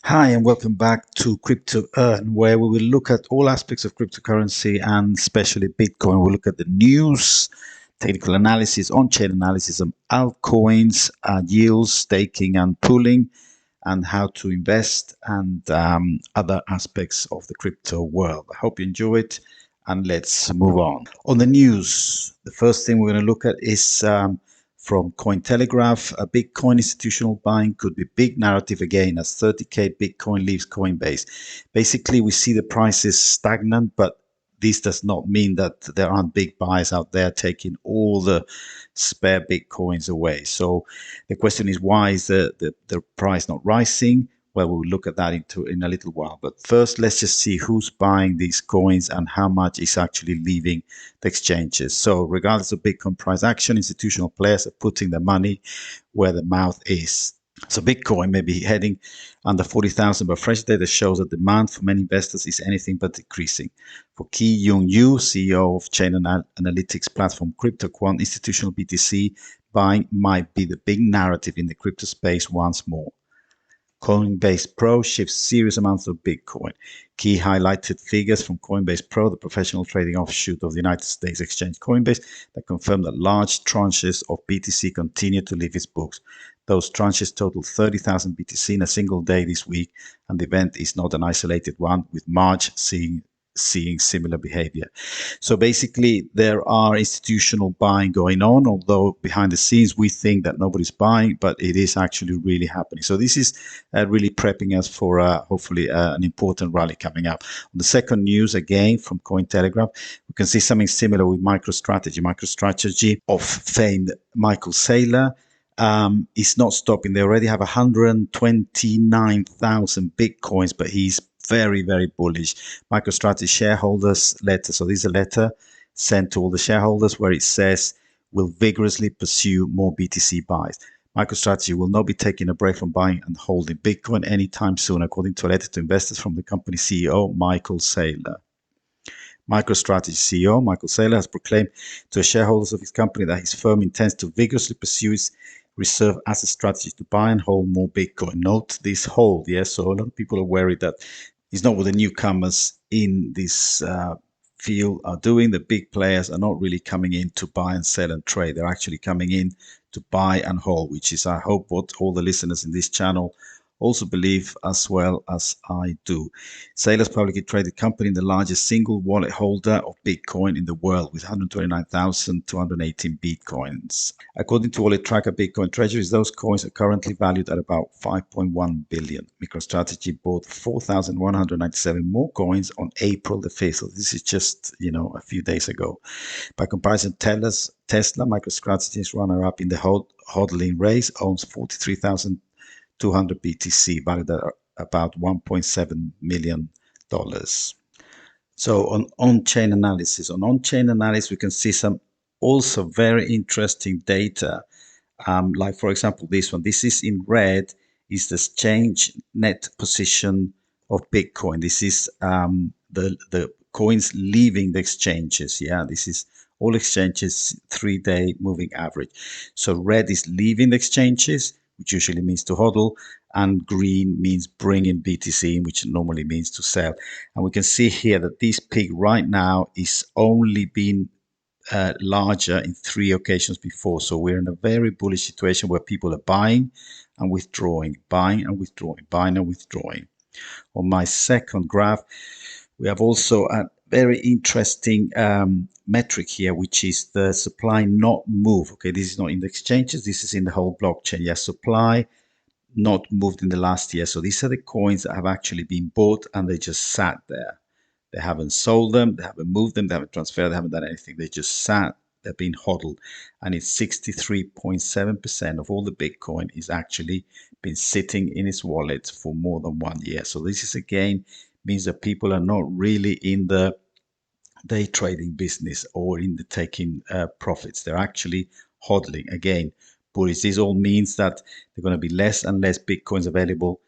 Hi, and welcome back to Crypto Earn, where we will look at all aspects of cryptocurrency and especially Bitcoin. We'll look at the news, technical analysis, on-chain analysis of altcoins, yields, staking and pooling, and how to invest and other aspects of the crypto world. I hope you enjoy it, and let's move on. On the news, the first thing we're going to look at is from Cointelegraph, a Bitcoin institutional buying could be big narrative again as 30K Bitcoin leaves Coinbase. Basically, we see the prices stagnant, but this does not mean that there aren't big buyers out there taking all the spare Bitcoins away. So the question is, why is the price not rising? Well, we'll look at that in a little while. But first, let's just see who's buying these coins and how much is actually leaving the exchanges. So regardless of Bitcoin price action, institutional players are putting their money where the mouth is. So Bitcoin may be heading under 40,000, but fresh data shows that demand for many investors is anything but decreasing. For Ki-Young Yu, CEO of chain analytics platform CryptoQuant, institutional BTC buying might be the big narrative in the crypto space once more. Coinbase Pro shifts serious amounts of Bitcoin. Key highlighted figures from Coinbase Pro, the professional trading offshoot of the United States exchange Coinbase, that confirmed that large tranches of BTC continue to leave its books. Those tranches total 30,000 BTC in a single day this week, and the event is not an isolated one, with March seeing similar behavior. So basically, there are institutional buying going on, although behind the scenes we think that nobody's buying, but it is actually really happening. So this is really prepping us for hopefully an important rally coming up. On the second news, again from Cointelegraph, we can see something similar with MicroStrategy. MicroStrategy of famed Michael Saylor is not stopping. They already have 129,000 Bitcoins, but he's very, very bullish. MicroStrategy shareholders letter. So this is a letter sent to all the shareholders where it says, "Will vigorously pursue more BTC buys. MicroStrategy will not be taking a break from buying and holding Bitcoin anytime soon," according to a letter to investors from the company CEO, Michael Saylor. MicroStrategy CEO Michael Saylor has proclaimed to the shareholders of his company that his firm intends to vigorously pursue its reserve asset strategy to buy and hold more Bitcoin. Note this hold, yes. So a lot of people are worried that it's not what the newcomers in this field are doing. The big players are not really coming in to buy and sell and trade. They're actually coming in to buy and hold, which is, I hope, what all the listeners in this channel also believe as well as I do. Saylor's publicly traded company, the largest single wallet holder of Bitcoin in the world, with 129,218 Bitcoins. According to wallet tracker Bitcoin Treasuries, those coins are currently valued at about 5.1 billion. MicroStrategy bought 4,197 more coins on April the 5th. So this is just, a few days ago. By comparison, Tesla, MicroStrategy's runner-up in the hodling race, owns 43,200 BTC, valued at about $1.7 million. So on-chain analysis. On on-chain analysis, we can see some also very interesting data. Like, for example, this one. This is in red, is the exchange net position of Bitcoin. This is the coins leaving the exchanges. Yeah, this is all exchanges 3-day moving average. So red is leaving the exchanges, which usually means to hodl, and green means bring in BTC in, which normally means to sell. And we can see here that this peak right now is only been larger in 3 occasions before. So we're in a very bullish situation where people are buying and withdrawing, buying and withdrawing, buying and withdrawing. On my second graph, we have also a very interesting metric here, which is the supply not move. Okay, this is not in the exchanges, this is in the whole blockchain. Yes, supply not moved in the last year. So these are the coins that have actually been bought and they just sat there. They haven't sold them, they haven't moved them, they haven't transferred, they haven't done anything. They just sat, they've been hodled. And it's 63.7% of all the Bitcoin is actually been sitting in its wallet for more than 1 year. So this is, again, means that people are not really in the day trading business or in the taking profits. They're actually hodling. Again, bullish. This all means that there are going to be less and less Bitcoins available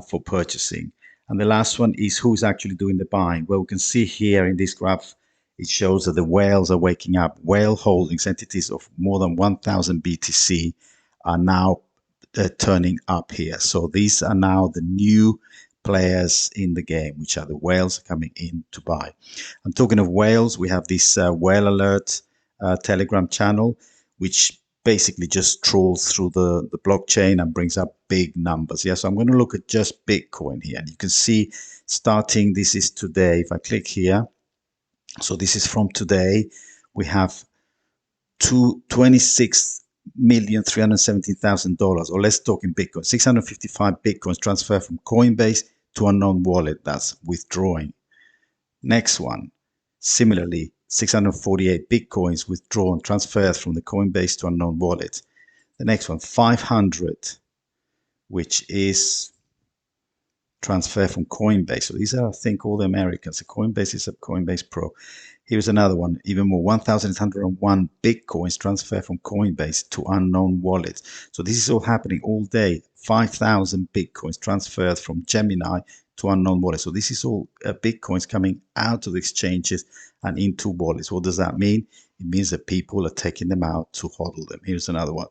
for purchasing. And the last one is who's actually doing the buying. Well, we can see here in this graph, it shows that the whales are waking up. Whale holdings, entities of more than 1,000 BTC, are now turning up here. So these are now the new players in the game, which are the whales coming in to buy. And talking of whales, we have this whale alert Telegram channel, which basically just trawls through the blockchain and brings up big numbers. Yeah, so I'm going to look at just Bitcoin here, and you can see starting, this is today. If I click here, so this is from today, we have $26,317,000, or let's talk in Bitcoin, 655 Bitcoins transferred from Coinbase to unknown wallet. That's withdrawing. Next one, similarly, 648 Bitcoins withdrawn, transferred from the Coinbase to unknown wallet. The next one, 500, which is transfer from Coinbase. So these are, I think, all the Americans. The Coinbase is a Coinbase Pro. Here's another one, even more, 1,801 Bitcoins transferred from Coinbase to unknown wallets. So this is all happening all day. 5,000 Bitcoins transferred from Gemini to unknown wallets. So this is all Bitcoins coming out of the exchanges and into wallets. What does that mean? It means that people are taking them out to hodl them. Here's another one.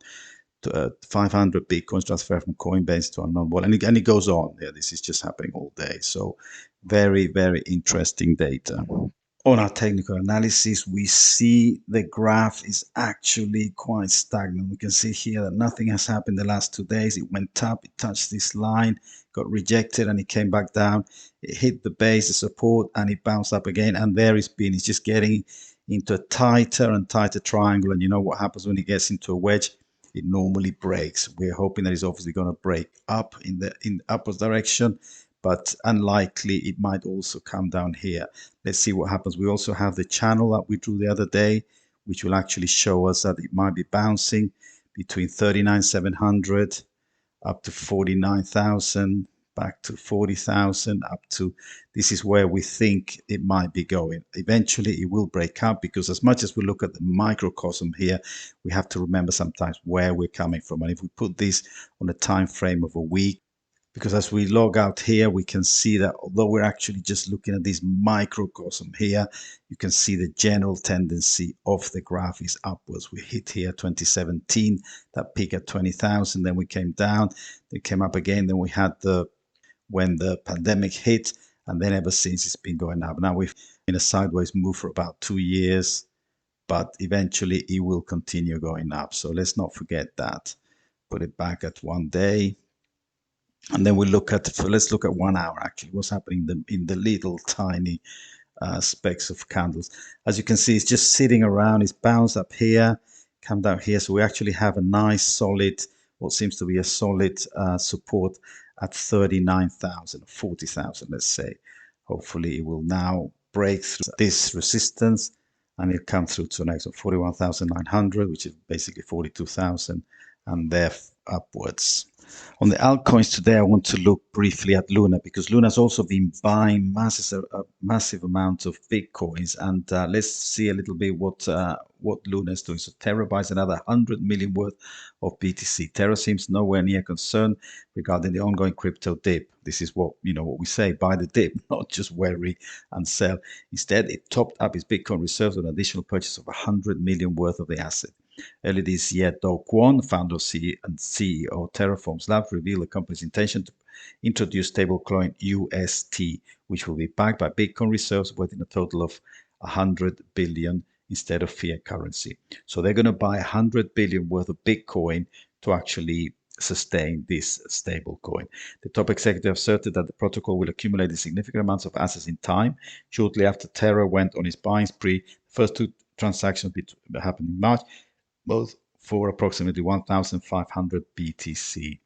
500 Bitcoins transferred from Coinbase to unknown wallet. And it goes on. Yeah, this is just happening all day. So very, very interesting data. On our technical analysis, we see the graph is actually quite stagnant. We can see here that nothing has happened the last 2 days. It went up, it touched this line, got rejected, and it came back down. It hit the base, the support, and it bounced up again. And there it's been. It's just getting into a tighter and tighter triangle. And you know what happens when it gets into a wedge? It normally breaks. We're hoping that it's obviously going to break up in the upwards direction, but unlikely it might also come down here. Let's see what happens. We also have the channel that we drew the other day, which will actually show us that it might be bouncing between 39,700 up to 49,000, back to 40,000, up to, this is where we think it might be going. Eventually it will break up, because as much as we look at the microcosm here, we have to remember sometimes where we're coming from. And if we put this on a time frame of a week, because as we log out here, we can see that although we're actually just looking at this microcosm here, you can see the general tendency of the graph is upwards. We hit here 2017, that peak at 20,000, then we came down, then came up again, then we had when the pandemic hit, and then ever since it's been going up. Now we've been a sideways move for about 2 years, but eventually it will continue going up. So let's not forget that. Put it back at 1 day. And then we look at, let's look at 1 hour actually, what's happening in the little tiny specks of candles. As you can see, it's just sitting around, it's bounced up here, come down here. So we actually have a nice solid, what seems to be a solid support at 39,000, 40,000, let's say. Hopefully it will now break through this resistance and it'll come through to the next one, 41,900, which is basically 42,000, and there upwards. On the altcoins today, I want to look briefly at Luna, because Luna's also been buying massive amounts of Bitcoins. And let's see a little bit what Luna is doing. So TERRA buys another 100 million worth of BTC. TERRA seems nowhere near concerned regarding the ongoing crypto dip. This is what we say, buy the dip, not just worry and sell. Instead, it topped up its Bitcoin reserves with an additional purchase of 100 million worth of the asset. Earlier this year, Do Kwon, founder and CEO of Terraform Labs, revealed the company's intention to introduce stablecoin UST, which will be backed by Bitcoin reserves worth in a total of 100 billion instead of fiat currency. So they're going to buy 100 billion worth of Bitcoin to actually sustain this stablecoin. The top executive asserted that the protocol will accumulate significant amounts of assets in time. Shortly after Terra went on its buying spree, the first two transactions happened in March, both for approximately 1,500 BTC.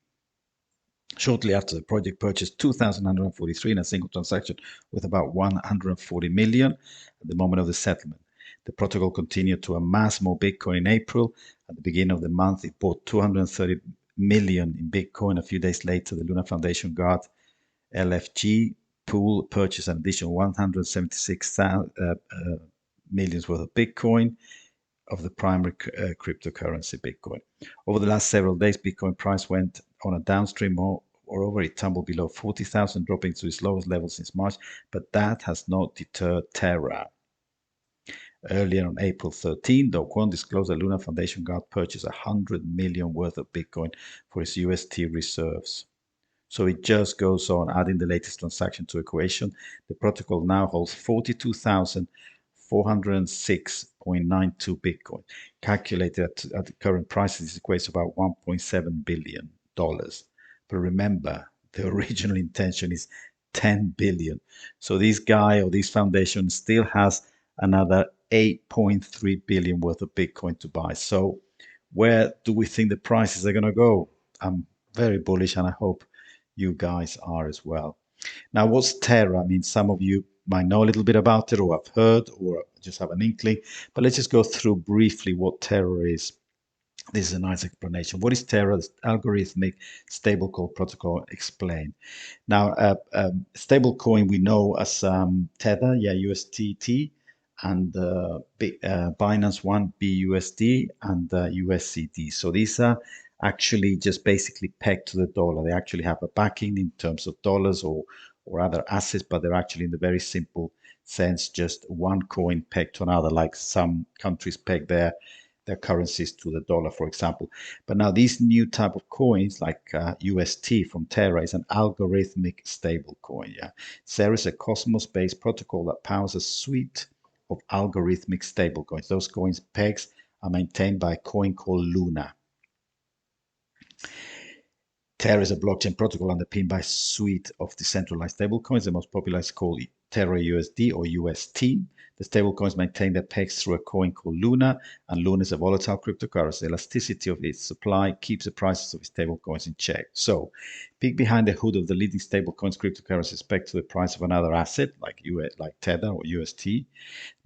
Shortly after, the project purchased 2,143 in a single transaction with about 140 million at the moment of the settlement. The protocol continued to amass more Bitcoin in April. At the beginning of the month, it bought 230 million in Bitcoin. A few days later, the Luna Foundation Guard LFG pool purchased an additional 176 million worth of Bitcoin, of the primary cryptocurrency Bitcoin. Over the last several days, Bitcoin price went on a downstream. Moreover, it tumbled below 40,000, dropping to its lowest level since March, but that has not deterred TERRA. Earlier on April 13, Do Kwon disclosed that Luna Foundation Guard purchased 100 million worth of Bitcoin for its UST reserves. So it just goes on adding the latest transaction to equation. The protocol now holds 42,406.92 Bitcoin. Calculated at the current prices, this equates to about $1.7 billion. But remember, the original intention is 10 billion. So this guy or this foundation still has another 8.3 billion worth of Bitcoin to buy. So where do we think the prices are going to go? I'm very bullish, and I hope you guys are as well. Now, what's TERRA? I mean, some of you might know a little bit about it, or have heard, or just have an inkling, but let's just go through briefly what TERRA is. This is a nice explanation. What is TERRA? The algorithmic stablecoin protocol explained. Now, stablecoin we know as Tether, yeah, USDT, and Binance One BUSD and USCD. So these are actually just basically pegged to the dollar. They actually have a backing in terms of dollars or other assets, but they're actually in the very simple sense just one coin pegged to another, like some countries peg their currencies to the dollar, for example. But now these new type of coins, like UST from Terra, is an algorithmic stable coin. Yeah, Terra is a Cosmos-based protocol that powers a suite of algorithmic stable coins. Those coins pegs are maintained by a coin called Luna. Terra is a blockchain protocol underpinned by a suite of decentralized stablecoins. The most popular is called Terra USD or UST. The stablecoins maintain their pegs through a coin called Luna, and Luna is a volatile cryptocurrency. The elasticity of its supply keeps the prices of its stablecoins in check. So, peek behind the hood of the leading stablecoins cryptocurrencies pegged to the price of another asset, like Tether or UST,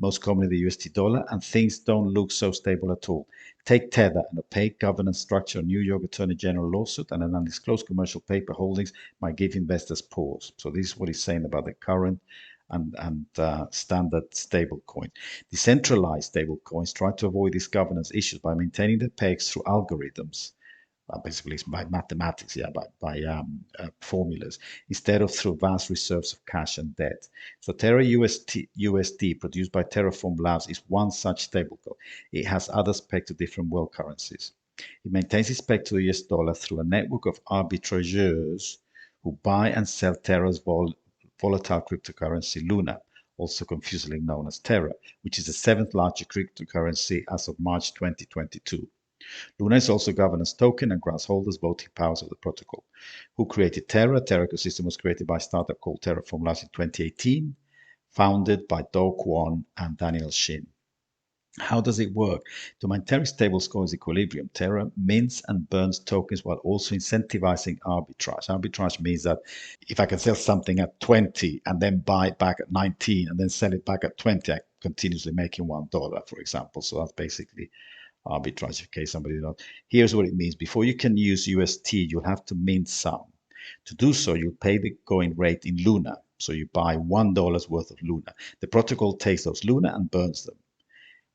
most commonly the USD dollar, and things don't look so stable at all. Take Tether, an opaque governance structure, a New York Attorney General lawsuit, and an undisclosed commercial paper holdings might give investors pause. So this is what he's saying about the current and standard stablecoin. Decentralized stablecoins try to avoid these governance issues by maintaining their pegs through algorithms. Basically, it's by mathematics, yeah, by formulas, instead of through vast reserves of cash and debt. So Terra USD, produced by Terraform Labs, is one such stablecoin. It has others pegged to different world currencies. It maintains its peg to the US dollar through a network of arbitrageurs who buy and sell Terra's volatile cryptocurrency Luna, also confusingly known as Terra, which is the seventh largest cryptocurrency as of March 2022. Luna is also governance token and grants holders voting powers of the protocol. Who created Terra? Terra ecosystem was created by a startup called Terraform Labs in 2018, founded by Do Kwon and Daniel Shin. How does it work? To maintain stablecoins equilibrium, Terra mints and burns tokens while also incentivizing arbitrage. Arbitrage means that if I can sell something at 20 and then buy it back at 19 and then sell it back at 20, I'm continuously making $1, for example. So that's basically arbitrage, in case somebody knows. Here's what it means. Before you can use UST, you'll have to mint some. To do so, you'll pay the going rate in Luna. So you buy $1 worth of Luna. The protocol takes those Luna and burns them,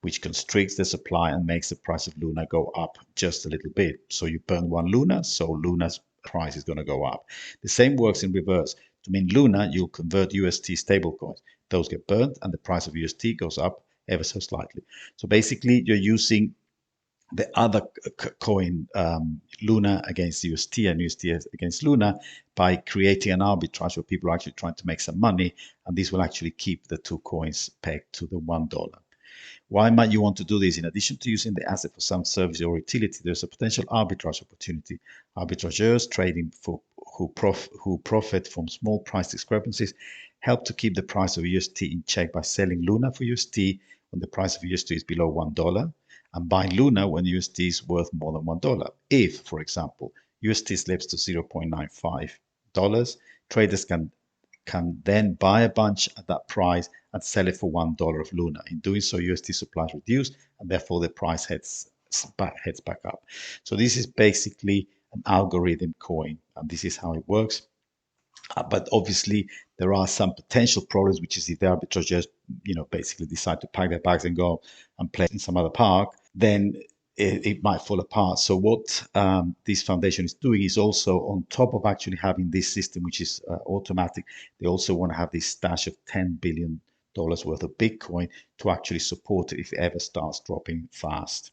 which constricts the supply and makes the price of Luna go up just a little bit. So you burn one Luna, so Luna's price is going to go up. The same works in reverse. To mint Luna, you'll convert UST stablecoins. Those get burned and the price of UST goes up ever so slightly. So basically, you're using the other coin, Luna against UST and UST against Luna, by creating an arbitrage where people are actually trying to make some money, and this will actually keep the two coins pegged to the $1. Why might you want to do this? In addition to using the asset for some service or utility, there's a potential arbitrage opportunity. Arbitrageurs trading who profit from small price discrepancies help to keep the price of UST in check by selling Luna for UST when the price of UST is below $1 and buying Luna when UST is worth more than $1. If, for example, UST slips to $0.95, traders can then buy a bunch at that price and sell it for $1 of Luna. In doing so, UST supply is reduced, and therefore the price heads back up. So this is basically an algorithm coin, and this is how it works. But obviously, there are some potential problems, which is if the arbitrageurs, basically decide to pack their bags and go and play in some other park, then it might fall apart. So what this foundation is doing is also, on top of actually having this system, which is automatic, they also want to have this stash of $10 billion worth of Bitcoin to actually support it if it ever starts dropping fast.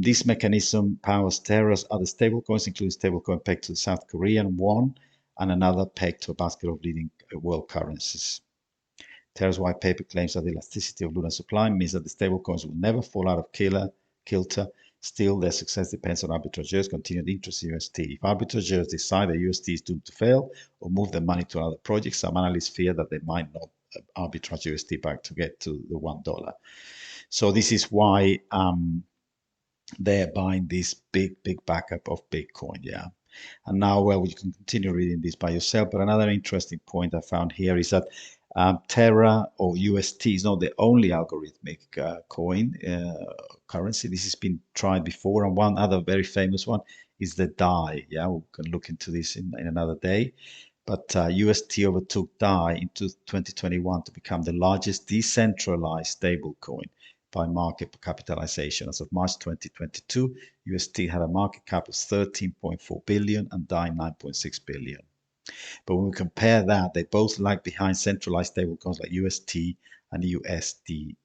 This mechanism powers TERRA's other stablecoins, including stablecoin pegged to the South Korean won and another pegged to a basket of leading world currencies. TERRA's white paper claims that the elasticity of lunar supply means that the stablecoins will never fall out of kilter. Still, their success depends on arbitrageurs' continued interest in UST. If arbitrageurs decide that UST is doomed to fail or move their money to other projects, some analysts fear that they might not arbitrage UST back to get to the $1. So this is why they're buying this big backup of Bitcoin, yeah. And now, well, you can continue reading this by yourself. But another interesting point I found here is that TERRA or UST is not the only algorithmic coin currency. This has been tried before, and one other very famous one is the DAI. Yeah, we can look into this in another day. But UST overtook DAI in 2021 to become the largest decentralized stablecoin by market capitalization. As of March 2022, UST had a market cap of 13.4 billion and DAI 9.6 billion. But when we compare that, they both lag behind centralized stablecoins like UST and USDC,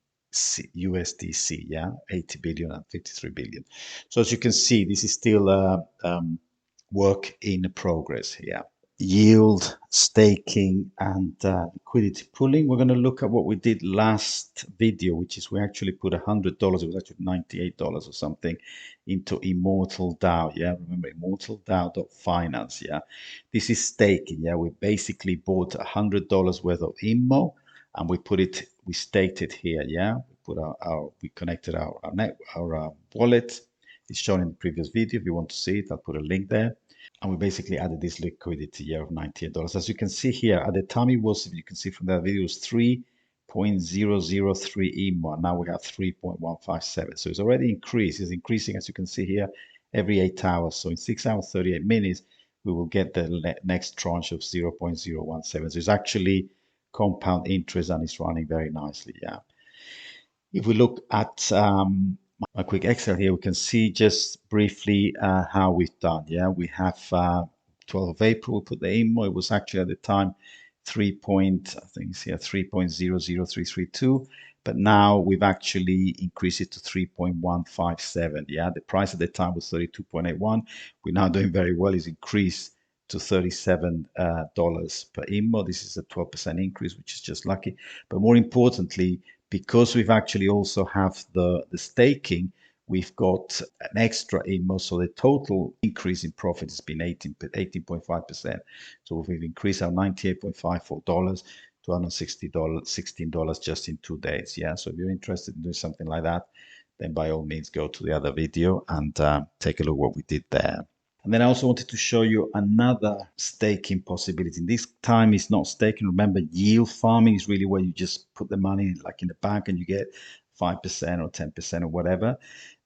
yeah, 80 billion and 53 billion. So as you can see, this is still work in progress here. Yield, staking, and liquidity pooling. We're going to look at what we did last video, which is we actually put $100, it was actually $98 or something, into Immortal DAO. Yeah, remember immortaldao.finance. Yeah, this is staking. Yeah, we basically bought $100 worth of IMMO, and we staked it here. Yeah, we connected our wallet. It's shown in the previous video. If you want to see it, I'll put a link there. And we basically added this liquidity here of $98. As you can see here, at the time it was, if you can see from that video, it was 3.003 EMO. Now we have 3.157. So it's already increased. It's increasing, as you can see here, every 8 hours. So in 6 hours, 38 minutes, we will get the next tranche of 0.017. So it's actually compound interest and it's running very nicely. Yeah. If we look at a quick Excel here, we can see just briefly how we've done. Yeah, we have 12th of April, we put the IMO. It was actually at the time 3.00332, but now we've actually increased it to 3.157. Yeah, the price at the time was 32.81. We're now doing very well. It's increased to $37 per IMO. This is a 12% increase, which is just lucky. But more importantly, because we've actually also have the staking, we've got an extra IMO, so the total increase in profit has been 18.5%. So we've increased our $98.54 to $116 just in 2 days. Yeah, so if you're interested in doing something like that, then by all means go to the other video and take a look what we did there. And then I also wanted to show you another staking possibility. This time it's not staking. Remember, yield farming is really where you just put the money like in the bank and you get 5% or 10% or whatever.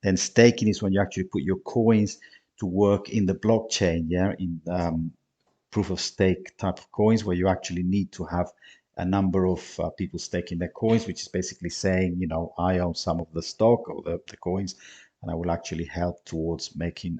Then staking is when you actually put your coins to work in the blockchain, yeah, in proof of stake type of coins where you actually need to have a number of people staking their coins, which is basically saying, you know, I own some of the stock or the coins, and I will actually help towards making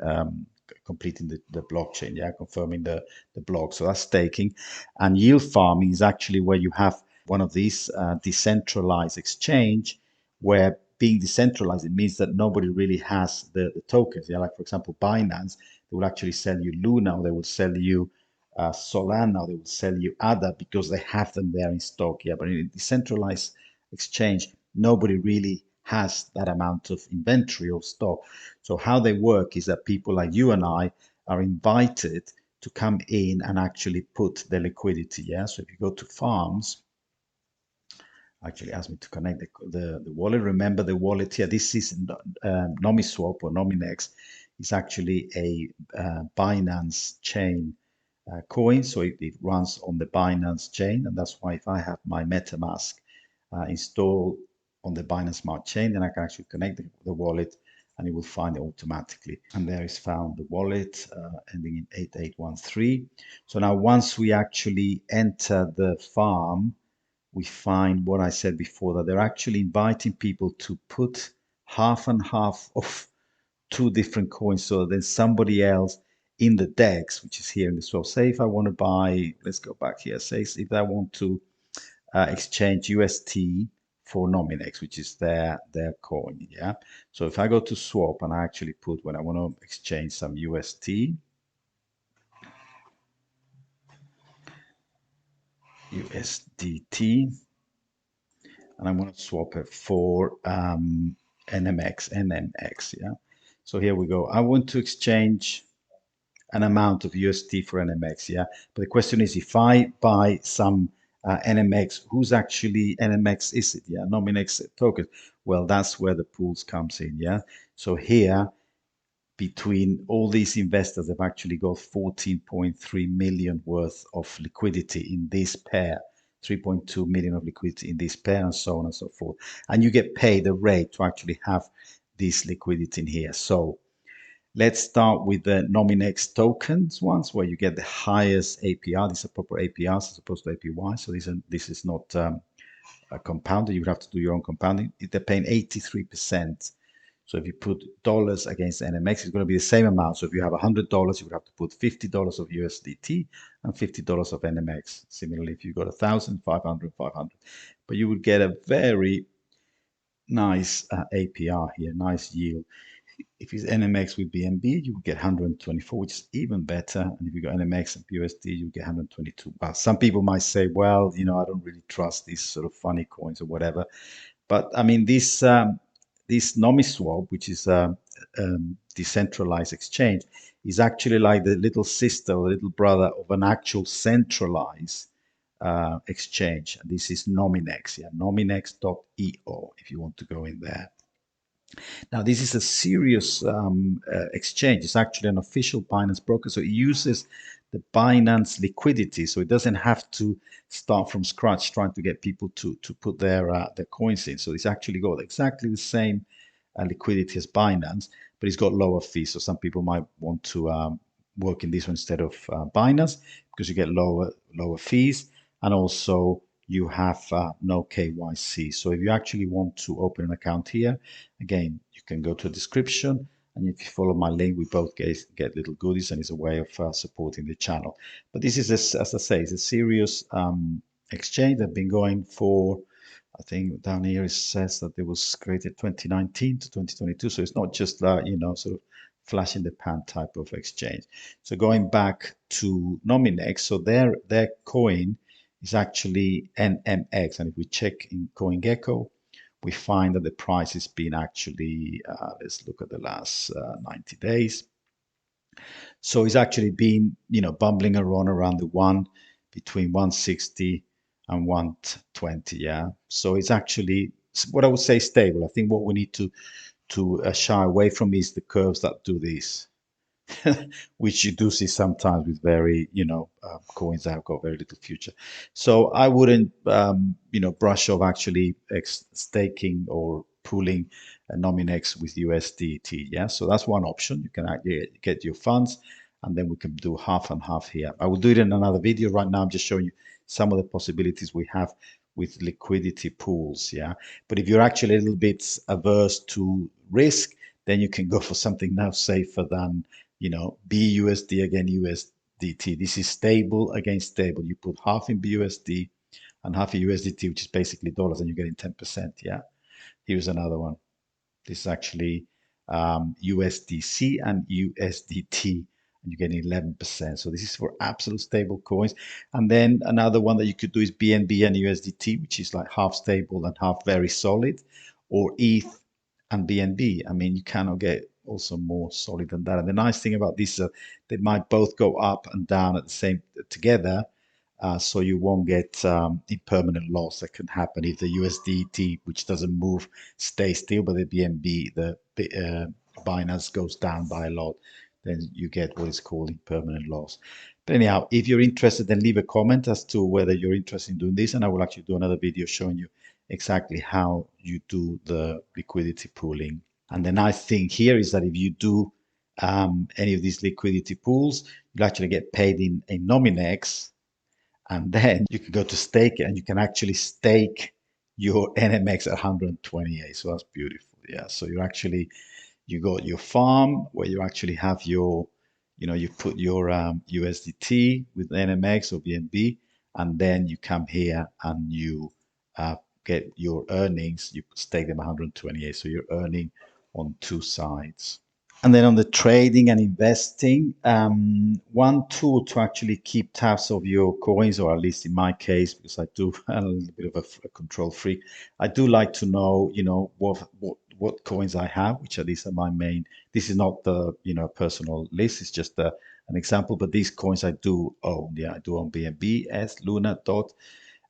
completing the blockchain, yeah, confirming the block. So that's staking. And yield farming is actually where you have one of these decentralized exchange, where being decentralized, it means that nobody really has the tokens. Yeah, like for example, Binance, they will actually sell you Luna, or they will sell you Solana, or they will sell you ADA because they have them there in stock. Yeah, but in a decentralized exchange, nobody really has that amount of inventory or stock. So how they work is that people like you and I are invited to come in and actually put the liquidity. Yeah. So if you go to farms, actually ask me to connect the wallet. Remember the wallet here. This is Nomiswap or Nominex. It's actually a Binance chain coin. So it runs on the Binance chain. And that's why if I have my MetaMask installed on the Binance Smart Chain, then I can actually connect the wallet and it will find it automatically. And there is found the wallet ending in 8813. So now once we actually enter the farm, we find what I said before, that they're actually inviting people to put half and half of 2 different coins. So then somebody else in the DEX, which is here in the swap. Say if I want to buy, let's go back here. Say if I want to exchange UST for Nominex, which is their coin. Yeah. So if I go to swap and I actually put when I want to exchange some USDT, and I want to swap it for NMX. Yeah. So here we go. I want to exchange an amount of USD for NMX. Yeah. But the question is, if I buy some NMX, who's actually NMX is it? Yeah. Nominex token. Well, that's where the pools comes in. Yeah. So here, between all these investors, have actually got 14.3 million worth of liquidity in this pair, 3.2 million of liquidity in this pair, and so on and so forth. And you get paid a rate to actually have this liquidity in here. So let's start with the Nominex tokens ones, where you get the highest APR. These are proper APRs as opposed to APY. So this is not a compounded. You would have to do your own compounding. They're paying 83%. So if you put dollars against NMX, it's going to be the same amount. So if you have $100, you would have to put $50 of USDT and $50 of NMX. Similarly, if you got 1,000, 500, 500. But you would get a very nice APR here, nice yield. If it's NMX with BNB, you would get 124, which is even better. And if you got NMX and USD, you get 122. Well, some people might say, well, you know, I don't really trust these sort of funny coins or whatever. But I mean, this Nomiswap, which is a decentralized exchange, is actually like the little sister or little brother of an actual centralized exchange. And this is Nominex, yeah, nominex.io, if you want to go in there. Now, this is a serious exchange. It's actually an official Binance broker, so it uses the Binance liquidity, so it doesn't have to start from scratch trying to get people to put their coins in. So it's actually got exactly the same liquidity as Binance, but it's got lower fees. So some people might want to work in this one instead of Binance because you get lower fees, and also you have no KYC. So if you actually want to open an account here, again, you can go to the description, and if you follow my link, we both get little goodies, and it's a way of supporting the channel. But this is, as I say, it's a serious exchange that has been going for, I think down here it says that it was created 2019 to 2022. So it's not just you know, sort of flash in the pan type of exchange. So going back to Nominex, so their coin is actually NMX. And if we check in COINGECKO, we find that the price has been actually, let's look at the last 90 days. So it's actually been, you know, bumbling around the one between 160 and 120. Yeah. So it's actually what I would say stable. I think what we need to shy away from is the curves that do this. Which you do see sometimes with very, you know, coins that have got very little future. So I wouldn't, you know, brush off actually staking or pooling a Nominex with USDT. Yeah, so that's one option. You can get your funds, and then we can do half and half here. I will do it in another video. Right now, I'm just showing you some of the possibilities we have with liquidity pools. Yeah, but if you're actually a little bit averse to risk, then you can go for something now safer than, you know, BUSD against USDT. This is stable against stable. You put half in BUSD and half in USDT, which is basically dollars, and you're getting 10%. Yeah. Here's another one. This is actually USDC and USDT, and you're getting 11%. So this is for absolute stable coins. And then another one that you could do is BNB and USDT, which is like half stable and half very solid, or ETH and BNB. I mean, you cannot get also more solid than that. And the nice thing about this is they might both go up and down at the same together, so you won't get impermanent loss that can happen if the USDT, which doesn't move, stays still, but the BNB, the Binance goes down by a lot. Then you get what is called impermanent loss. But anyhow, if you're interested, then leave a comment as to whether you're interested in doing this, and I will actually do another video showing you exactly how you do the liquidity pooling. And the nice thing here is that if you do any of these liquidity pools, you'll actually get paid in Nominex, and then you can go to stake it, and you can actually stake your NMX at 128. So that's beautiful. Yeah. So you got your farm where you actually have your, you know, you put your USDT with NMX or BNB, and then you come here and you get your earnings. You stake them 128, so you're earning on two sides. And then on the trading and investing, one tool to actually keep tabs of your coins, or at least in my case, because I do a little bit of a control freak, I do like to know, what coins I have, which are these are my main. This is not the personal list; it's just an example. But these coins I do own. Yeah, I do own BNB, Luna, Dot,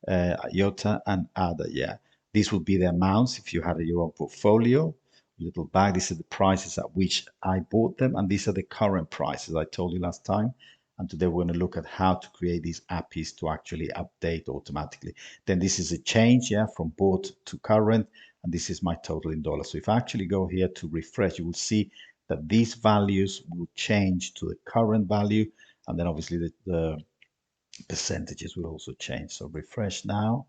IOTA, and ADA. Yeah, these would be the amounts if you had your own portfolio. Little bag. These are the prices at which I bought them, and these are the current prices I told you last time. And today we're going to look at how to create these APIs to actually update automatically. Then this is a change, yeah, from bought to current, and this is my total in dollars. So if I actually go here to refresh, you will see that these values will change to the current value, and then obviously the percentages will also change. So refresh now,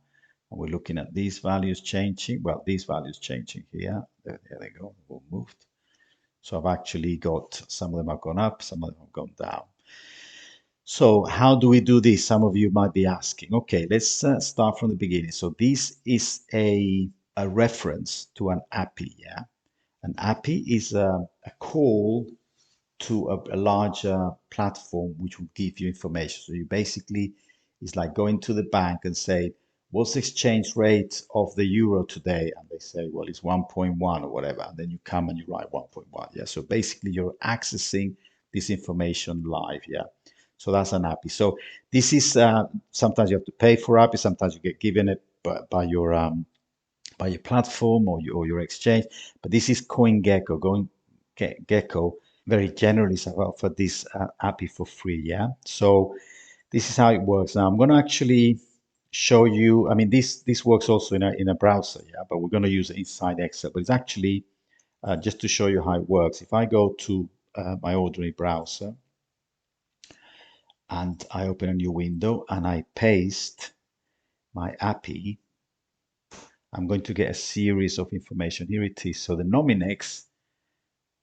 and we're looking at these values changing. Well, these values changing here. There they go. All moved. So I've actually got some of them have gone up, some of them have gone down. So how do we do this? Some of you might be asking. Okay, let's start from the beginning. So this is a reference to an API. Yeah, an API is a call to a larger platform which will give you information. So you basically, it's like going to the bank and say, what's the exchange rate of the euro today? And they say, well, it's 1.1 or whatever. And then you come and you write 1.1. Yeah. So basically you're accessing this information live. Yeah. So that's an API. So this is sometimes you have to pay for API. Sometimes you get given it by your platform or your exchange. But this is CoinGecko. Gecko very generally have offered this API for free. Yeah. So this is how it works. Now I'm going to actually show you. I mean, this works also in a browser. Yeah. But we're going to use it inside Excel. But it's actually just to show you how it works. If I go to my ordinary browser and I open a new window and I paste my API, I'm going to get a series of information. Here it is. So the Nominex,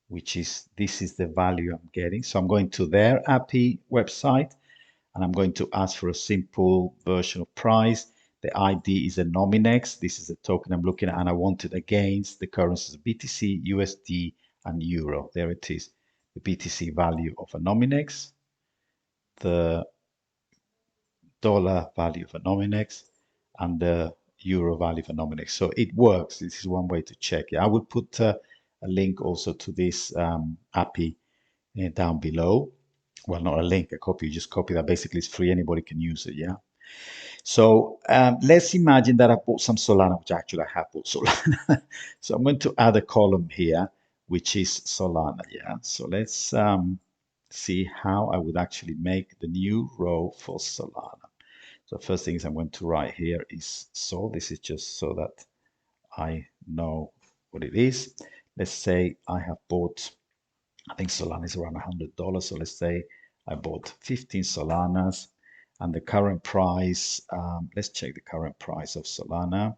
which is, this is the value I'm getting. So I'm going to their API website and I'm going to ask for a simple version of price. The ID is a Nominex. This is the token I'm looking at, and I want it against the currencies BTC, USD, and Euro. There it is, the BTC value of a Nominex, the dollar value of a Nominex, and the euro value for Nominex. So it works. This is one way to check. Yeah, I will put a link also to this API down below. Well, not a link, a copy. You just copy that. Basically, it's free. Anybody can use it. Yeah. So let's imagine that I bought some Solana, which actually I have bought Solana. So I'm going to add a column here, which is Solana. Yeah. So let's see how I would actually make the new row for Solana. So first things I'm going to write here is Sol. This is just so that I know what it is. Let's say I have bought, I think Solana is around $100. So let's say I bought 15 Solanas and the current price, let's check the current price of Solana.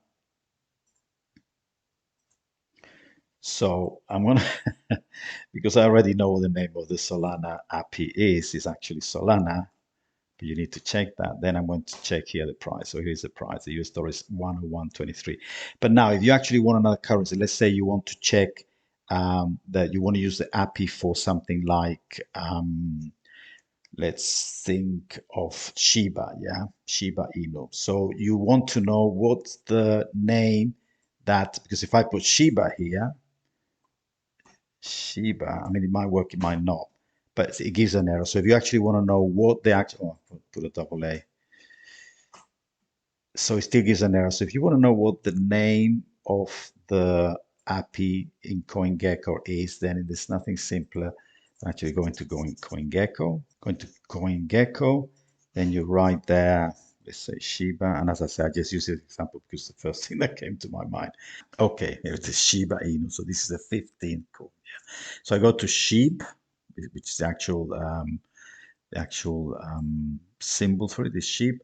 So I'm going to, because I already know what the name of the Solana API is actually Solana. But you need to check that. Then I'm going to check here the price. So here's the price. The US dollar is 101.23. But now, if you actually want another currency, let's say you want to check that you want to use the API for something like, let's think of Shiba, yeah, Shiba Inu. So you want to know what's the name that, because if I put Shiba here, Shiba, I mean, it might work, it might not, but it gives an error. So if you actually want to know what the actual, oh, put a double A. So it still gives an error. So if you want to know what the name of the API in CoinGecko is, then there's nothing simpler than actually going to CoinGecko, then you write there, let's say Shiba, and as I said, I just use this example because it's the first thing that came to my mind. Okay, here it is Shiba Inu. So this is the 15th coin. Yeah. So I go to SHIB, which is the actual symbol for it is SHIB.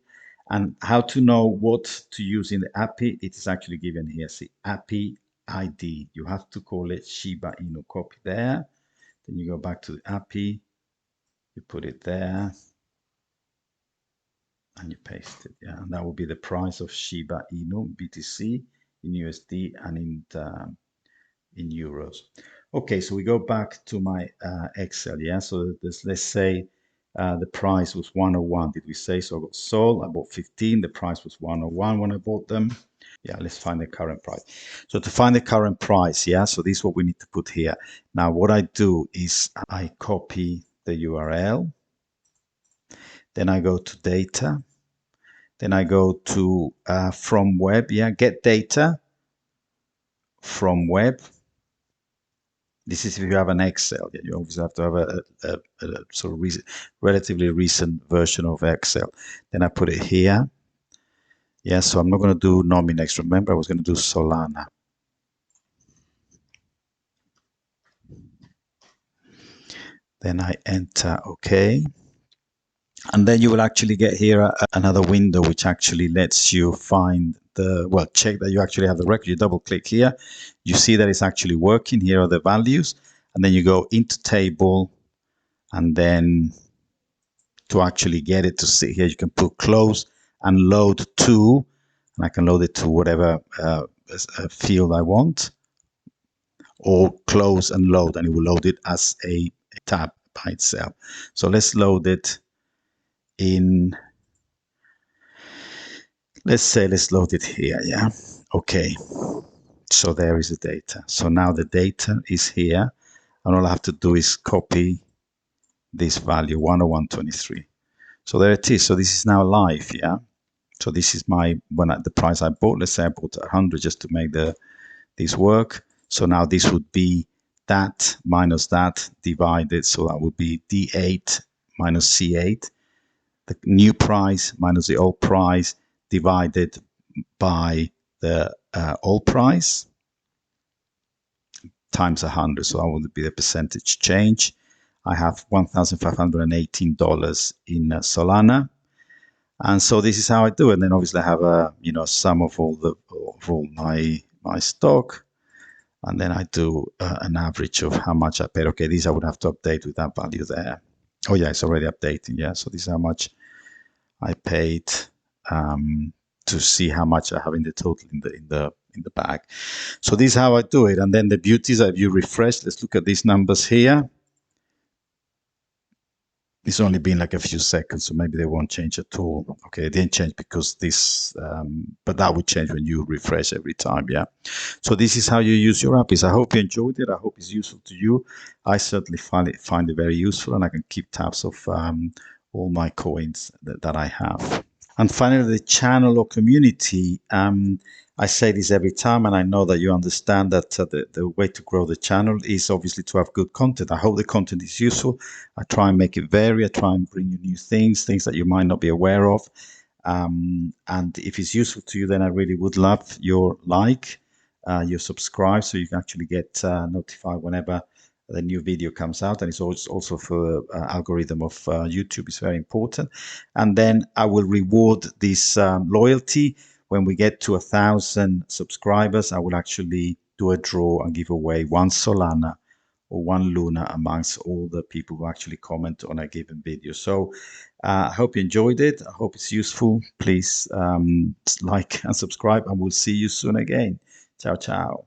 And how to know what to use in the API, it is actually given here. See, API ID. You have to call it Shiba Inu. Copy there. Then you go back to the API. You put it there. and you paste it. Yeah, and that will be the price of Shiba Inu, BTC, in USD and in euros. Okay, so we go back to my Excel. Yeah, so this, let's say the price was 101. Did we say so? I got sold. I bought 15. The price was 101 when I bought them. Yeah, let's find the current price. So to find the current price, yeah, so this is what we need to put here. Now, what I do is I copy the URL, then I go to data, then I go to from web, yeah, get data from web. This is if you have an Excel. Yeah, you obviously have to have a sort of relatively recent version of Excel. Then I put it here. Yeah, so I'm not going to do Nominex. Remember, I was going to do Solana. Then I enter OK. And then you will actually get here another window which actually lets you find the, well, check that you actually have the record. You double click here. You see that it's actually working. Here are the values. And then you go into table. And then to actually get it to see here, you can put close and load to. And I can load it to whatever field I want. Or close and load. And it will load it as a tab by itself. So let's load it in, let's load it here, yeah. Okay, so there is the data. So now the data is here, and all I have to do is copy this value, 101.23. So there it is. So this is now live, yeah. So this is my, the price I bought. Let's say I bought 100 just to make this work. So now this would be that minus that divided. So that would be D8 minus C8. The new price minus the old price divided by the old price times 100. So that would be the percentage change. I have $1,518 in Solana. And so this is how I do it. And then obviously I have a, sum of all my stock. And then I do an average of how much I paid. Okay, these I would have to update with that value there. Oh yeah, it's already updating. Yeah, so this is how much I paid to see how much I have in the total in the bag. So this is how I do it. And then the beauty is that if you refresh, let's look at these numbers here. It's only been like a few seconds, so maybe they won't change at all. Okay, it didn't change because this, but that would change when you refresh every time, yeah. So this is how you use your app. I hope you enjoyed it. I hope it's useful to you. I certainly find it very useful, and I can keep tabs of all my coins that I have. And finally, the channel or community. I say this every time, and I know that you understand that the way to grow the channel is obviously to have good content. I hope the content is useful. I try and make it vary. I try and bring you new things that you might not be aware of. And if it's useful to you, then I really would love your like, your subscribe, so you can actually get notified whenever the new video comes out. And it's also for algorithm of YouTube. It's very important. And then I will reward this loyalty. When we get to 1,000 subscribers, I will actually do a draw and give away 1 Solana or 1 Luna amongst all the people who actually comment on a given video. So I hope you enjoyed it. I hope it's useful. Please like and subscribe, and we'll see you soon again. Ciao, ciao.